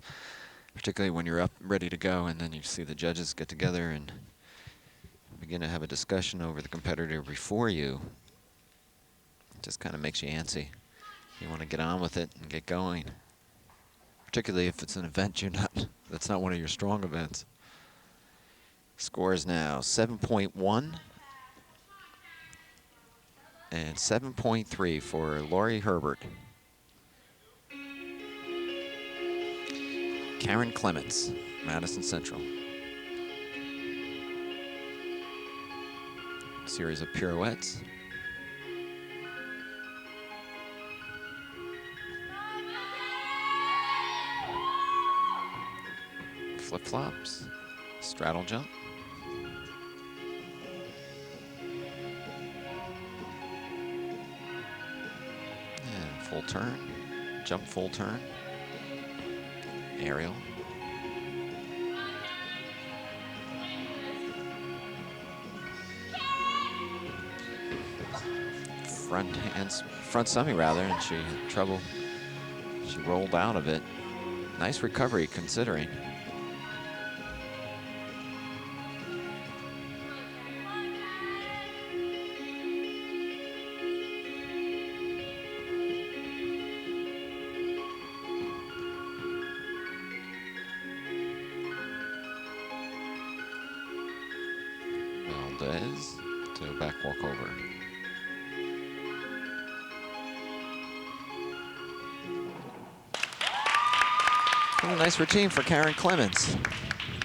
particularly when you're up ready to go and then you see the judges get together and begin to have a discussion over the competitor before you. It just kind of makes you antsy. You want to get on with it and get going, particularly if it's an event that's not one of your strong events. Scores now 7.1 and 7.3 for Lori Herbert. Karen Clements, Madison Central. Series of pirouettes. Flip-flops, straddle jump. And full turn, jump full turn. Aerial. Front semi rather, and she had trouble. She rolled out of it. Nice recovery considering. Valdez to a back walkover. And a nice routine for Karen Clements.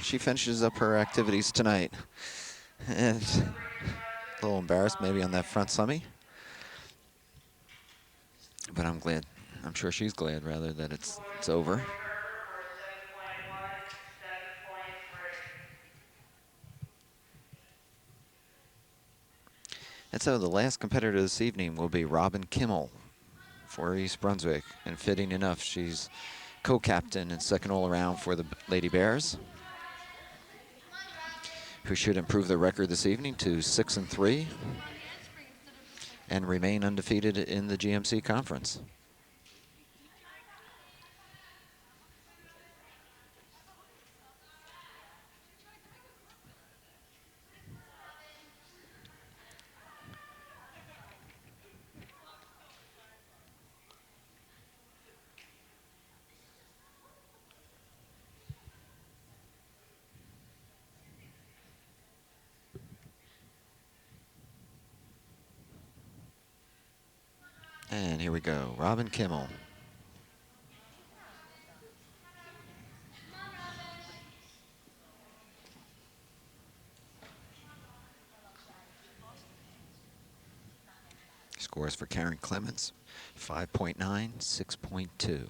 She finishes up her activities tonight. And a little embarrassed maybe on that front semi. But I'm glad, I'm sure she's glad rather that it's over. And so the last competitor this evening will be Robin Kimmel for East Brunswick. And fitting enough, she's co-captain and second all-around for the Lady Bears, who should improve their record this evening to 6-3 and remain undefeated in the GMC conference. And here we go, Robin Kimmel. Scores for Karen Clements, 5.9, 6.2.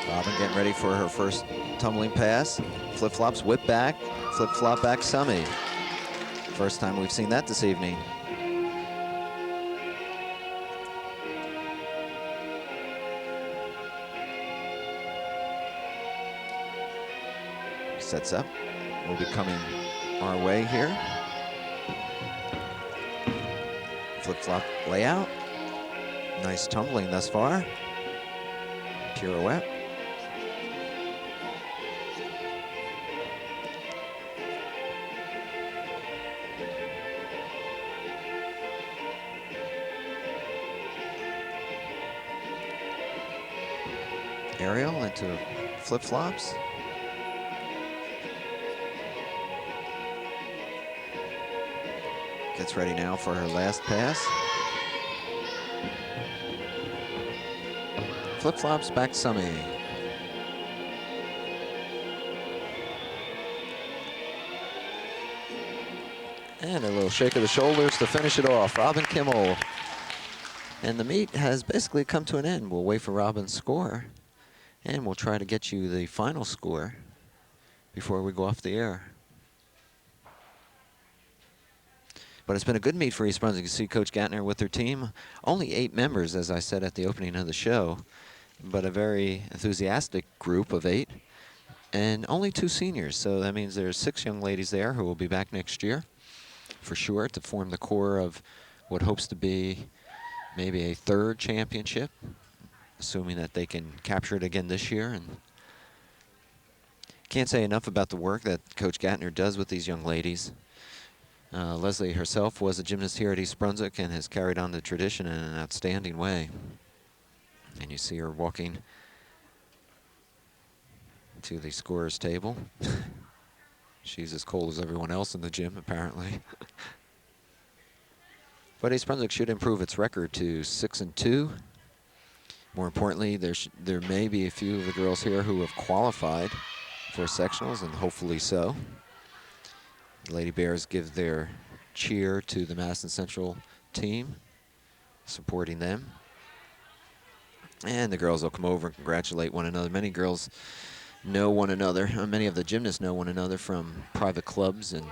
Robin getting ready for her first tumbling pass. Flip-flops, whip back, flip-flop back semi. First time we've seen that this evening. Sets up. Will be coming our way here. Flip-flop layout. Nice tumbling thus far. Pirouette. Aerial into flip-flops. Gets ready now for her last pass. Flip-flops back semi. And a little shake of the shoulders to finish it off. Robin Kimmel. And the meet has basically come to an end. We'll wait for Robin's score, and we'll try to get you the final score before we go off the air. But it's been a good meet for East Brunswick. You see Coach Gattner with their team. Only 8 members, as I said at the opening of the show, but a very enthusiastic group of 8. And only 2 seniors, so that means there's 6 young ladies there who will be back next year, for sure, to form the core of what hopes to be maybe a 3rd championship, assuming that they can capture it again this year. And can't say enough about the work that Coach Gattner does with these young ladies. Leslie herself was a gymnast here at East Brunswick and has carried on the tradition in an outstanding way. And you see her walking to the scorer's table. She's as cold as everyone else in the gym, apparently. But East Brunswick should improve its record to 6-2. More importantly, there may be a few of the girls here who have qualified for sectionals, and hopefully so. The Lady Bears give their cheer to the Madison Central team, supporting them. And the girls will come over and congratulate one another. Many girls know one another. Many of the gymnasts know one another from private clubs and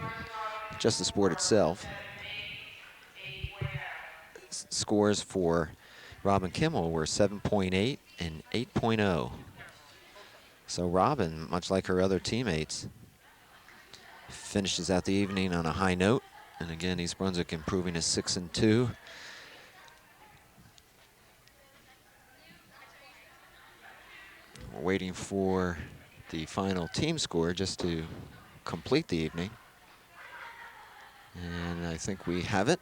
just the sport itself. Scores for Robin Kimmel were 7.8 and 8.0. So Robin, much like her other teammates, finishes out the evening on a high note. And again, East Brunswick improving to 6-2. We're waiting for the final team score just to complete the evening. And I think we have it.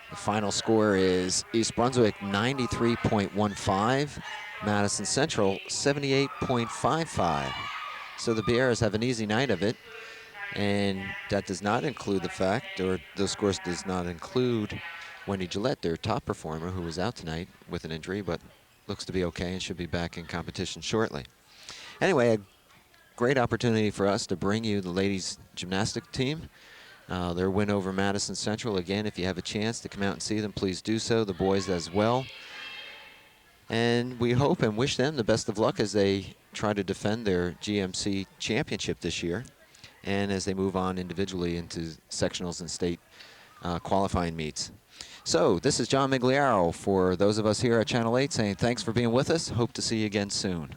The final score is East Brunswick 93.15, Madison Central 78.55. So the Bears have an easy night of it, and that does not include the fact, or those scores does not include Wendy Gillette, their top performer, who was out tonight with an injury, but looks to be okay and should be back in competition shortly. Anyway, a great opportunity for us to bring you the ladies' gymnastic team. Their win over Madison Central. Again, if you have a chance to come out and see them, please do so. The boys as well. And we hope and wish them the best of luck as they try to defend their GMC championship this year, and as they move on individually into sectionals and state qualifying meets. So this is John Meggiolaro for those of us here at Channel 8 saying thanks for being with us. Hope to see you again soon.